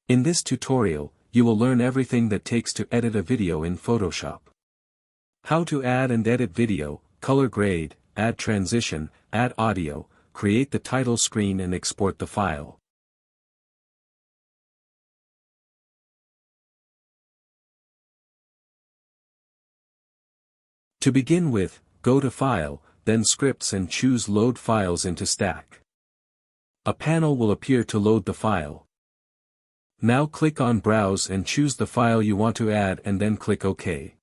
In this tutorial, you will learn everything that takes to edit a video in Photoshop. How to add and edit video, color grade, add transition, add audio, create the title screen and export the file. To begin with, go to File, then Scripts and choose Load Files into Stack. A panel will appear to load the file. Now click on Browse and choose the file you want to add and then click OK.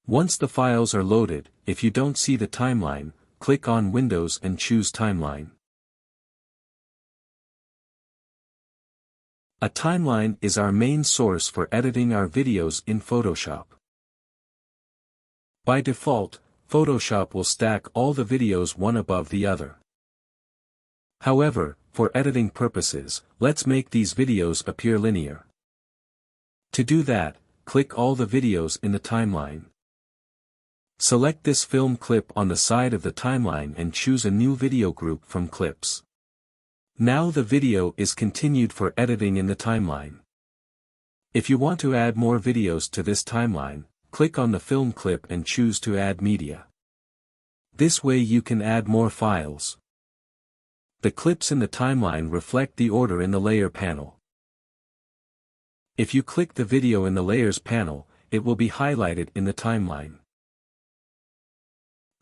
Once the files are loaded, if you don't see the timeline, click on Windows and choose Timeline. A timeline is our main source for editing our videos in Photoshop. By default, Photoshop will stack all the videos one above the other. However, for editing purposes, let's make these videos appear linear. To do that, click all the videos in the timeline. Select this film clip on the side of the timeline and choose a new video group from Clips. Now the video is continued for editing in the timeline. If you want to add more videos to this timeline, click on the film clip and choose to add media. This way you can add more files. The clips in the timeline reflect the order in the layer panel. If you click the video in the layers panel, it will be highlighted in the timeline.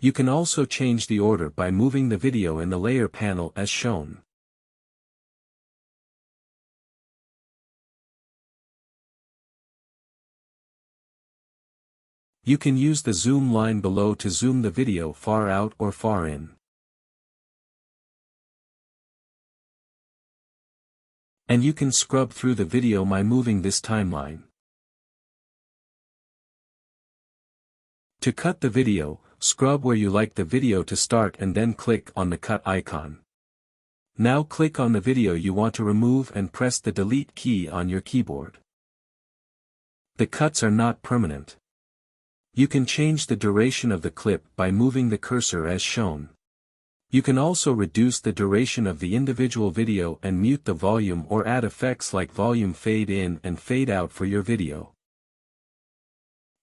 You can also change the order by moving the video in the layer panel as shown. You can use the zoom line below to zoom the video far out or far in. And you can scrub through the video by moving this timeline. To cut the video, scrub where you like the video to start and then click on the cut icon. Now click on the video you want to remove and press the delete key on your keyboard. The cuts are not permanent. You can change the duration of the clip by moving the cursor as shown. You can also reduce the duration of the individual video and mute the volume or add effects like volume fade in and fade out for your video.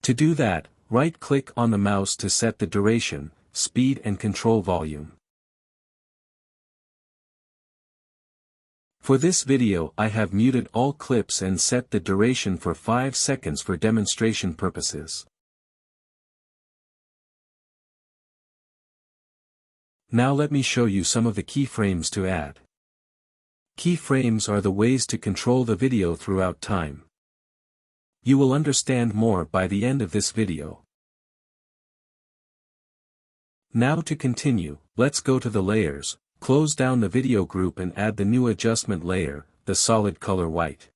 To do that, right-click on the mouse to set the duration, speed and control volume. For this video I have muted all clips and set the duration for 5 seconds for demonstration purposes. Now let me show you some of the keyframes to add. Keyframes are the ways to control the video throughout time. You will understand more by the end of this video. Now to continue, let's go to the layers, close down the video group and add the new adjustment layer, the solid color white.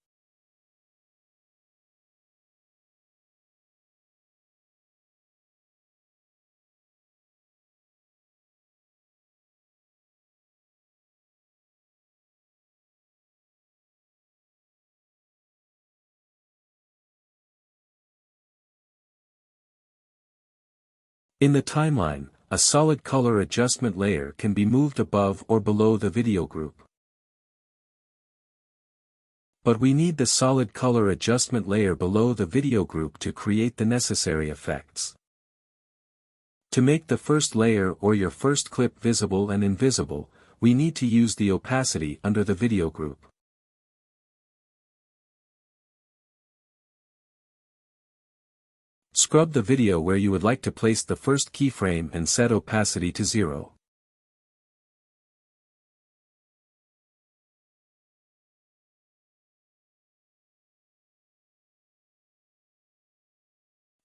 In the timeline, a solid color adjustment layer can be moved above or below the video group. But we need the solid color adjustment layer below the video group to create the necessary effects. To make the first layer or your first clip visible and invisible, we need to use the opacity under the video group. Scrub the video where you would like to place the first keyframe and set opacity to 0.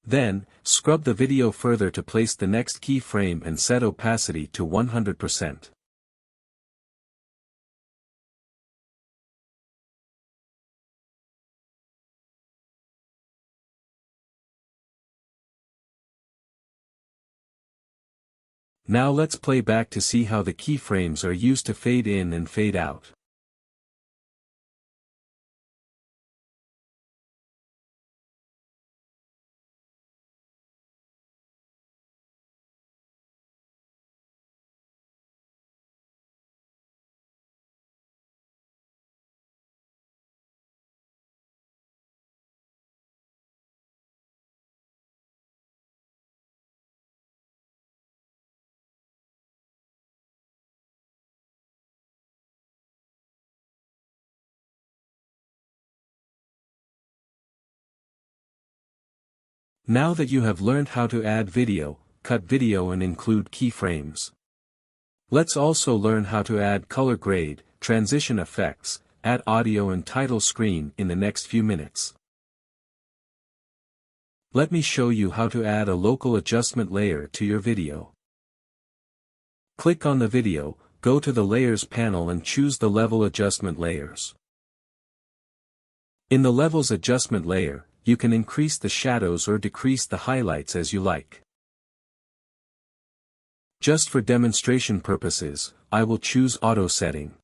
Then, scrub the video further to place the next keyframe and set opacity to 100%. Now let's play back to see how the keyframes are used to fade in and fade out. Now that you have learned how to add video, cut video and include keyframes. Let's also learn how to add color grade, transition effects, add audio and title screen in the next few minutes. Let me show you how to add a local adjustment layer to your video. Click on the video, go to the Layers panel and choose the Level Adjustment Layers. In the Levels Adjustment layer, you can increase the shadows or decrease the highlights as you like. Just for demonstration purposes, I will choose Auto Setting.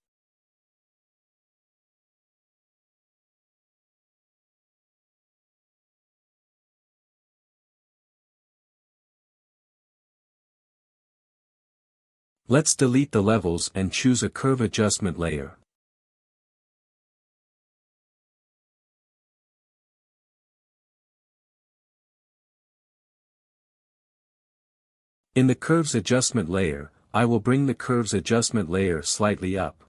Let's delete the levels and choose a Curve Adjustment layer. In the Curves Adjustment layer, I will bring the Curves Adjustment layer slightly up.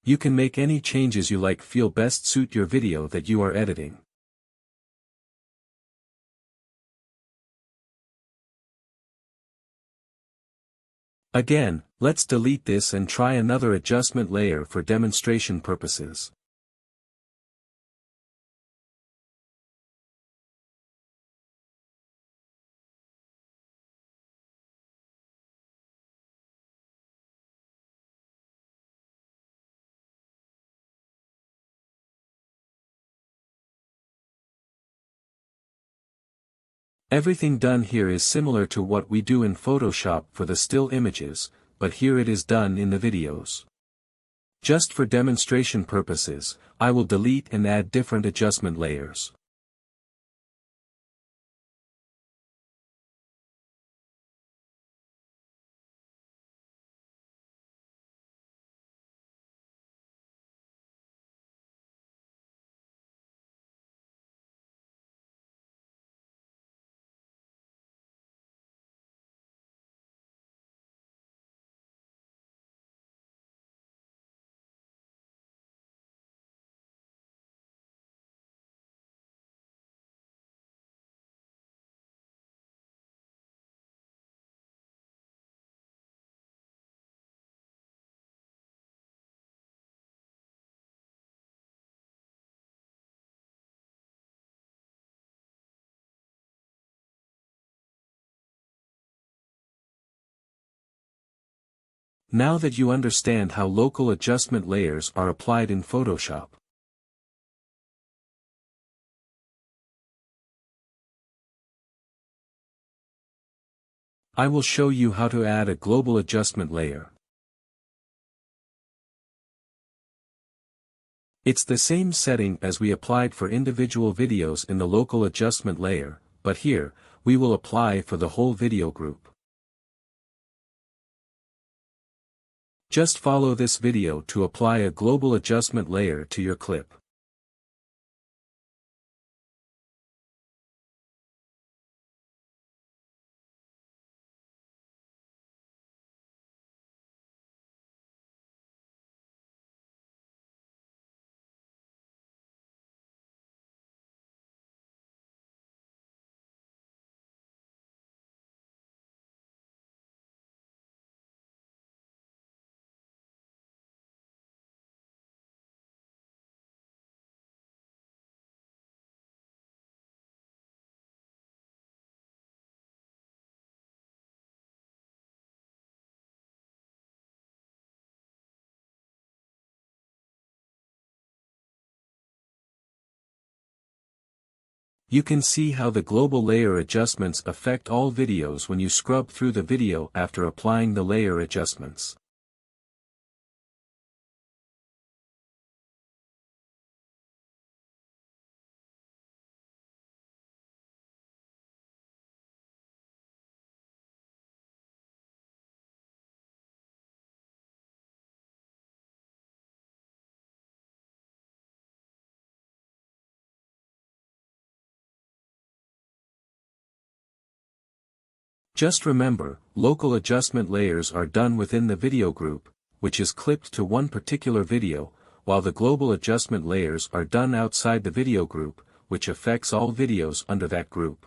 You can make any changes you like feel best suit your video that you are editing. Again, let's delete this and try another adjustment layer for demonstration purposes. Everything done here is similar to what we do in Photoshop for the still images, but here it is done in the videos. Just for demonstration purposes, I will delete and add different adjustment layers. Now that you understand how local adjustment layers are applied in Photoshop, I will show you how to add a global adjustment layer. It's the same setting as we applied for individual videos in the local adjustment layer, but here, we will apply for the whole video group. Just follow this video to apply a global adjustment layer to your clip. You can see how the global layer adjustments affect all videos when you scrub through the video after applying the layer adjustments. Just remember, local adjustment layers are done within the video group, which is clipped to one particular video, while the global adjustment layers are done outside the video group, which affects all videos under that group.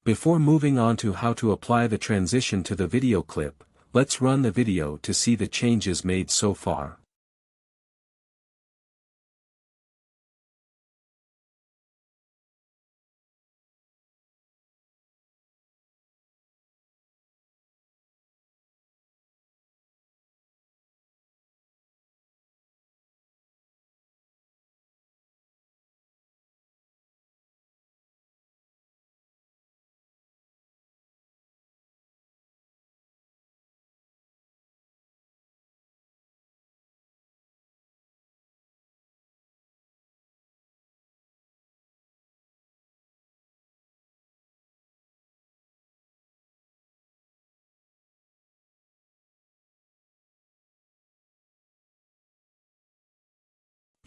Before moving on to how to apply the transition to the video clip, let's run the video to see the changes made so far.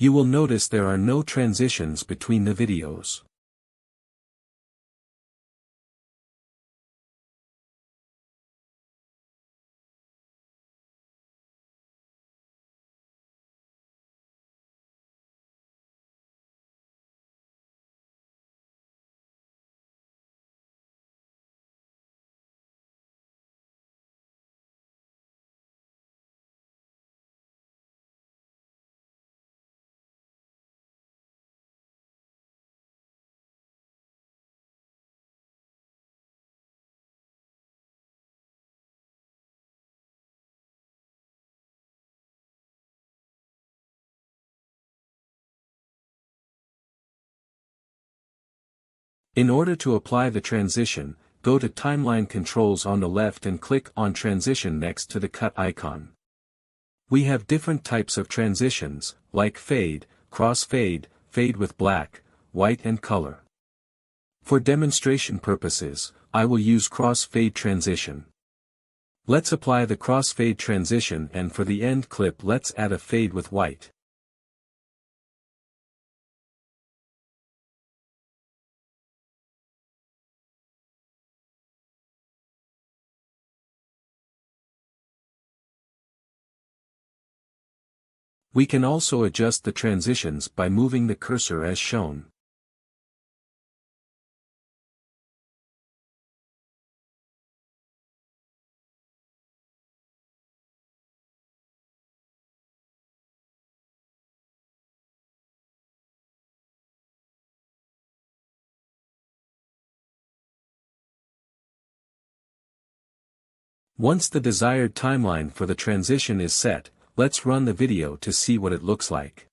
You will notice there are no transitions between the videos. In order to apply the transition, go to Timeline Controls on the left and click on Transition next to the cut icon. We have different types of transitions, like fade, crossfade, fade with black, white and color. For demonstration purposes, I will use crossfade transition. Let's apply the crossfade transition, and for the end clip let's add a fade with white. We can also adjust the transitions by moving the cursor as shown. Once the desired timeline for the transition is set, let's run the video to see what it looks like.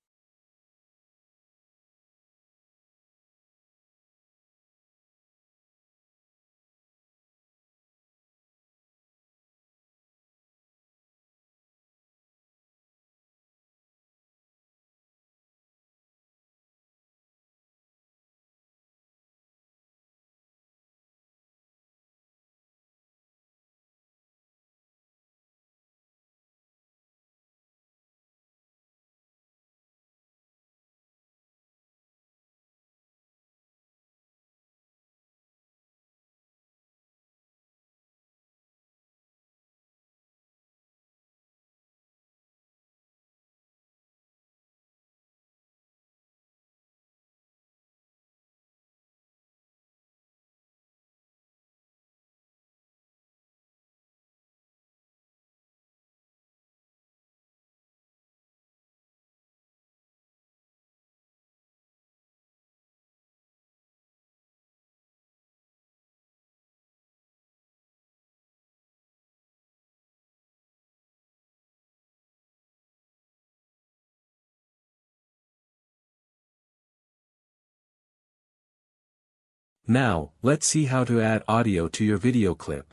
Now, let's see how to add audio to your video clip.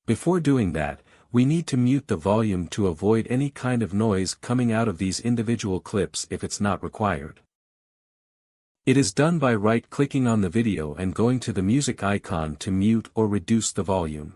Before doing that, we need to mute the volume to avoid any kind of noise coming out of these individual clips if it's not required. It is done by right-clicking on the video and going to the music icon to mute or reduce the volume.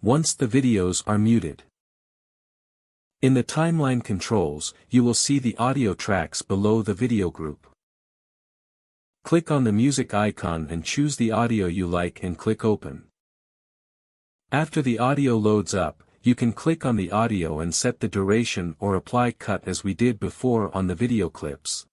once the videos are muted. In the timeline controls, you will see the audio tracks below the video group. Click on the music icon and choose the audio you like and click Open. After the audio loads up, you can click on the audio and set the duration or apply cut as we did before on the video clips.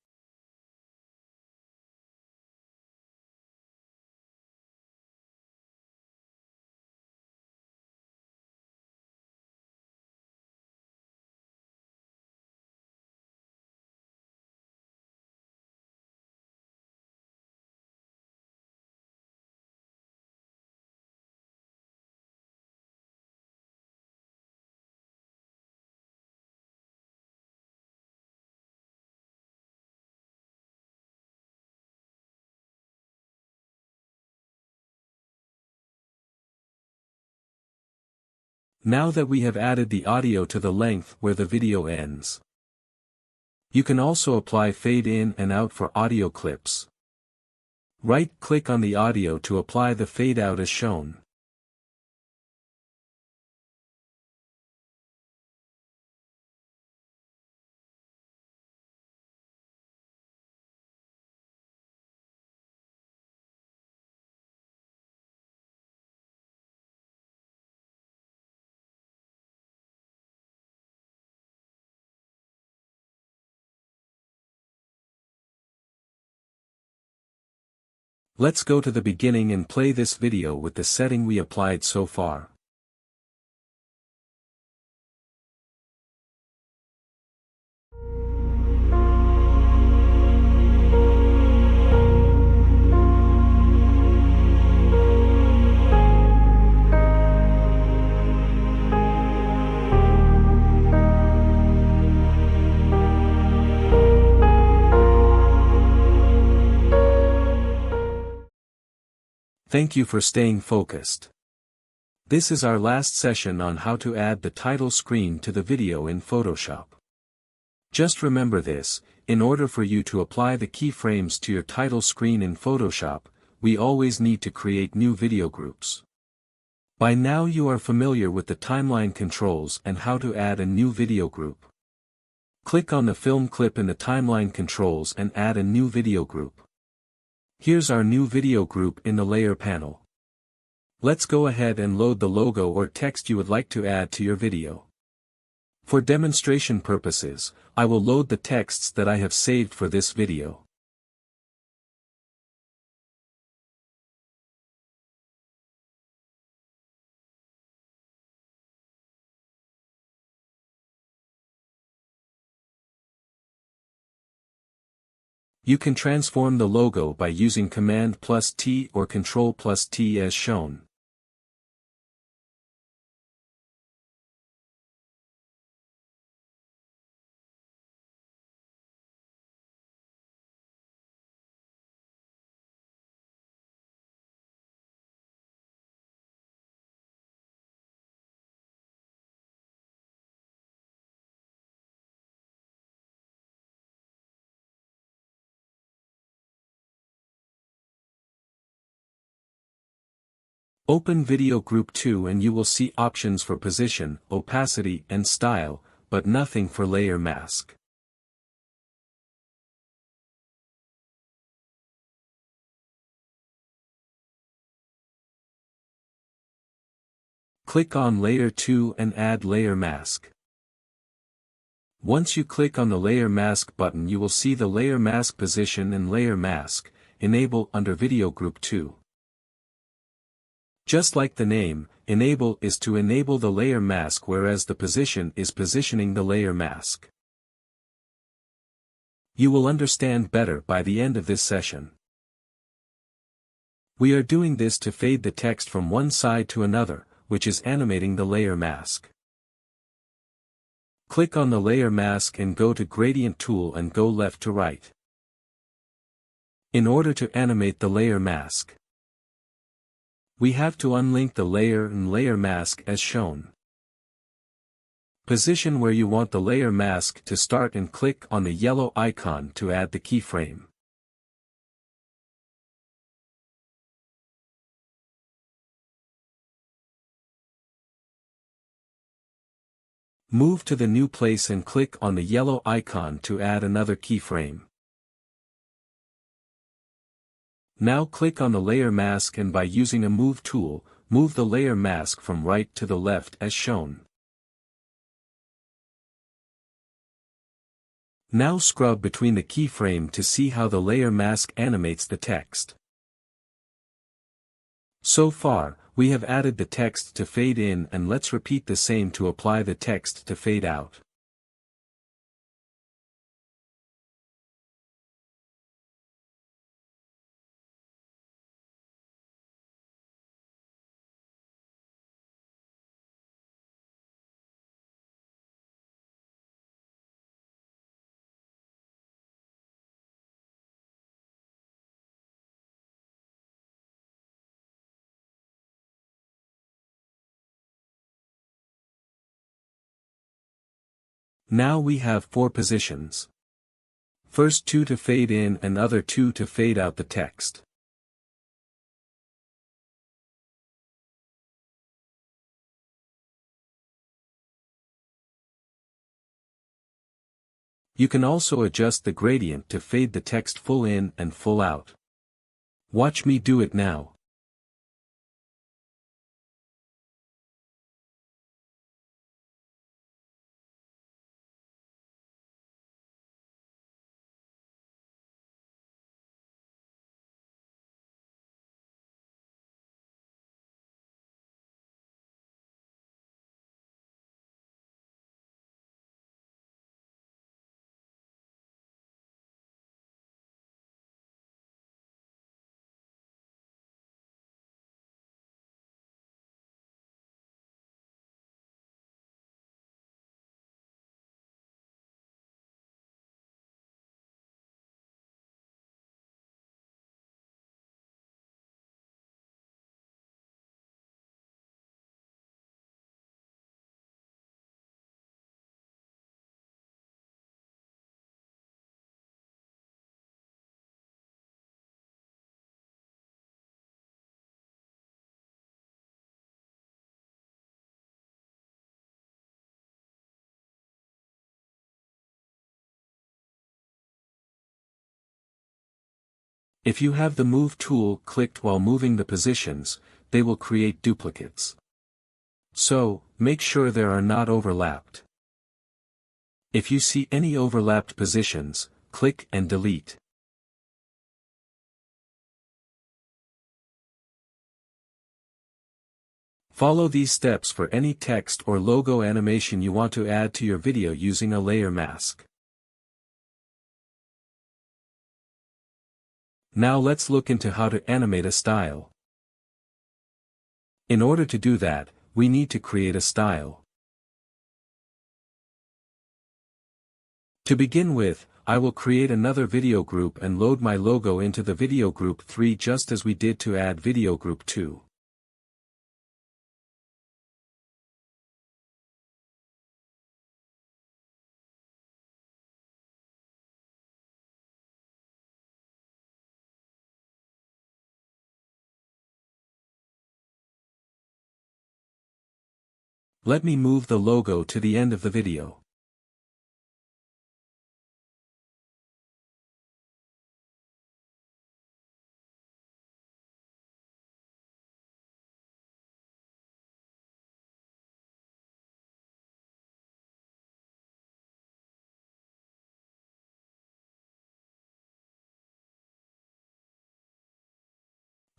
Now that we have added the audio to the length where the video ends, you can also apply fade in and out for audio clips. Right-click on the audio to apply the fade out as shown. Let's go to the beginning and play this video with the setting we applied so far. Thank you for staying focused. This is our last session on how to add the title screen to the video in Photoshop. Just remember this, in order for you to apply the keyframes to your title screen in Photoshop, we always need to create new video groups. By now you are familiar with the timeline controls and how to add a new video group. Click on the film clip in the timeline controls and add a new video group. Here's our new video group in the layer panel. Let's go ahead and load the logo or text you would like to add to your video. For demonstration purposes, I will load the texts that I have saved for this video. You can transform the logo by using Command+T or Control+T as shown. Open Video Group 2 and you will see options for position, opacity and style, but nothing for layer mask. Click on Layer 2 and add Layer Mask. Once you click on the Layer Mask button you will see the Layer Mask position and Layer Mask, enable under Video Group 2. Just like the name, enable is to enable the layer mask whereas the position is positioning the layer mask. You will understand better by the end of this session. We are doing this to fade the text from one side to another, which is animating the layer mask. Click on the layer mask and go to Gradient tool and go left to right. In order to animate the layer mask, we have to unlink the layer and layer mask as shown. Position where you want the layer mask to start and click on the yellow icon to add the keyframe. Move to the new place and click on the yellow icon to add another keyframe. Now click on the layer mask and by using a move tool, move the layer mask from right to the left as shown. Now scrub between the keyframe to see how the layer mask animates the text. So far, we have added the text to fade in and let's repeat the same to apply the text to fade out. Now we have 4 positions. First 2 to fade in and other 2 to fade out the text. You can also adjust the gradient to fade the text full in and full out. Watch me do it now. If you have the Move tool clicked while moving the positions, they will create duplicates. So, make sure there are not overlapped. If you see any overlapped positions, click and delete. Follow these steps for any text or logo animation you want to add to your video using a layer mask. Now let's look into how to animate a style. In order to do that, we need to create a style. To begin with, I will create another video group and load my logo into the video group 3 just as we did to add video group 2. Let me move the logo to the end of the video.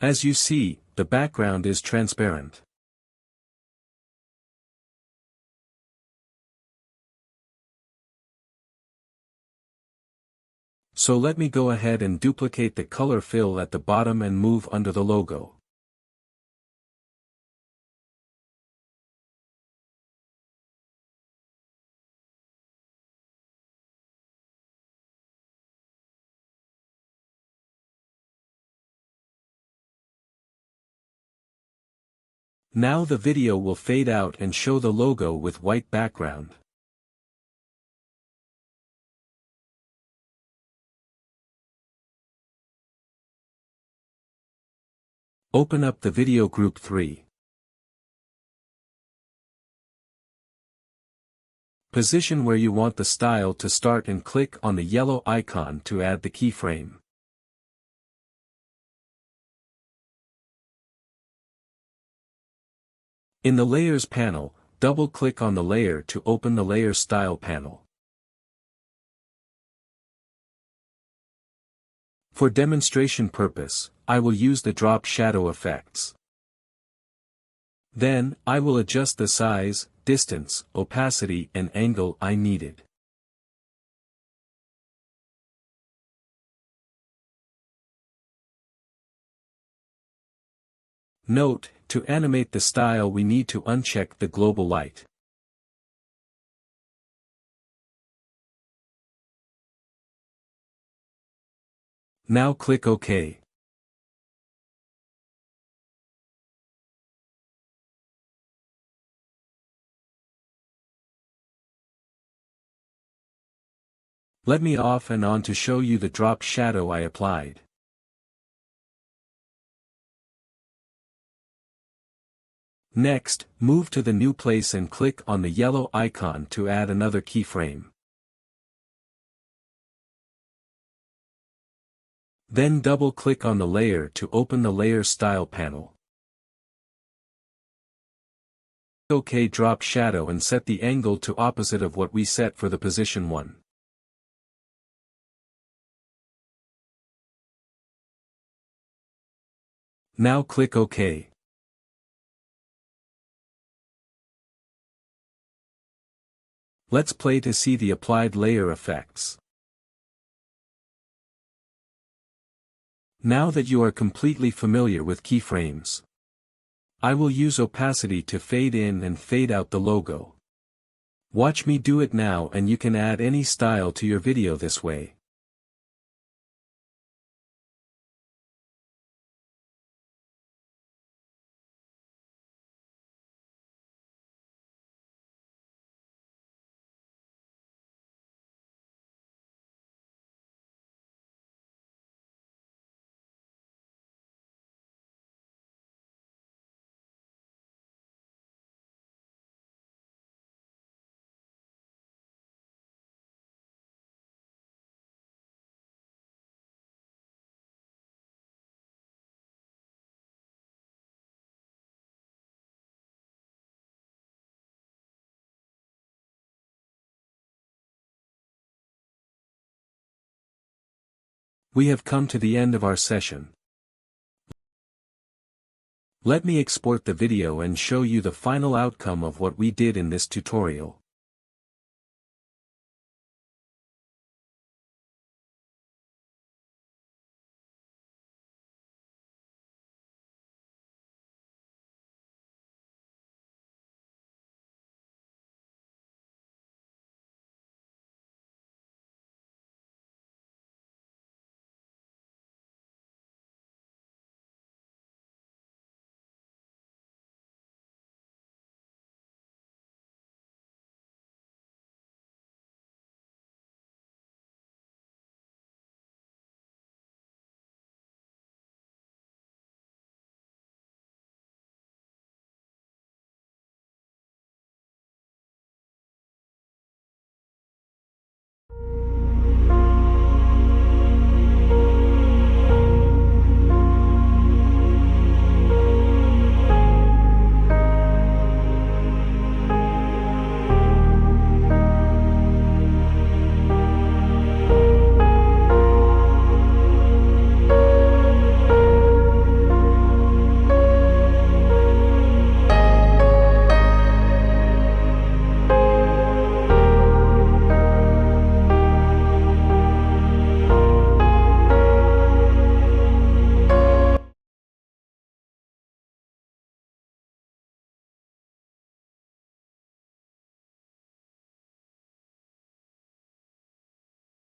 As you see, the background is transparent. So let me go ahead and duplicate the color fill at the bottom and move under the logo. Now the video will fade out and show the logo with white background. Open up the video group 3. Position where you want the style to start and click on the yellow icon to add the keyframe. In the Layers panel, double-click on the layer to open the Layer Style panel. For demonstration purpose, I will use the drop shadow effects. Then, I will adjust the size, distance, opacity and angle I needed. Note, to animate the style we need to uncheck the global light. Now click OK. Let me off and on to show you the drop shadow I applied. Next, move to the new place and click on the yellow icon to add another keyframe. Then double-click on the layer to open the Layer Style panel. OK, drop shadow and set the angle to opposite of what we set for the position 1. Now click OK. Let's play to see the applied layer effects. Now that you are completely familiar with keyframes, I will use opacity to fade in and fade out the logo. Watch me do it now and you can add any style to your video this way. We have come to the end of our session. Let me export the video and show you the final outcome of what we did in this tutorial.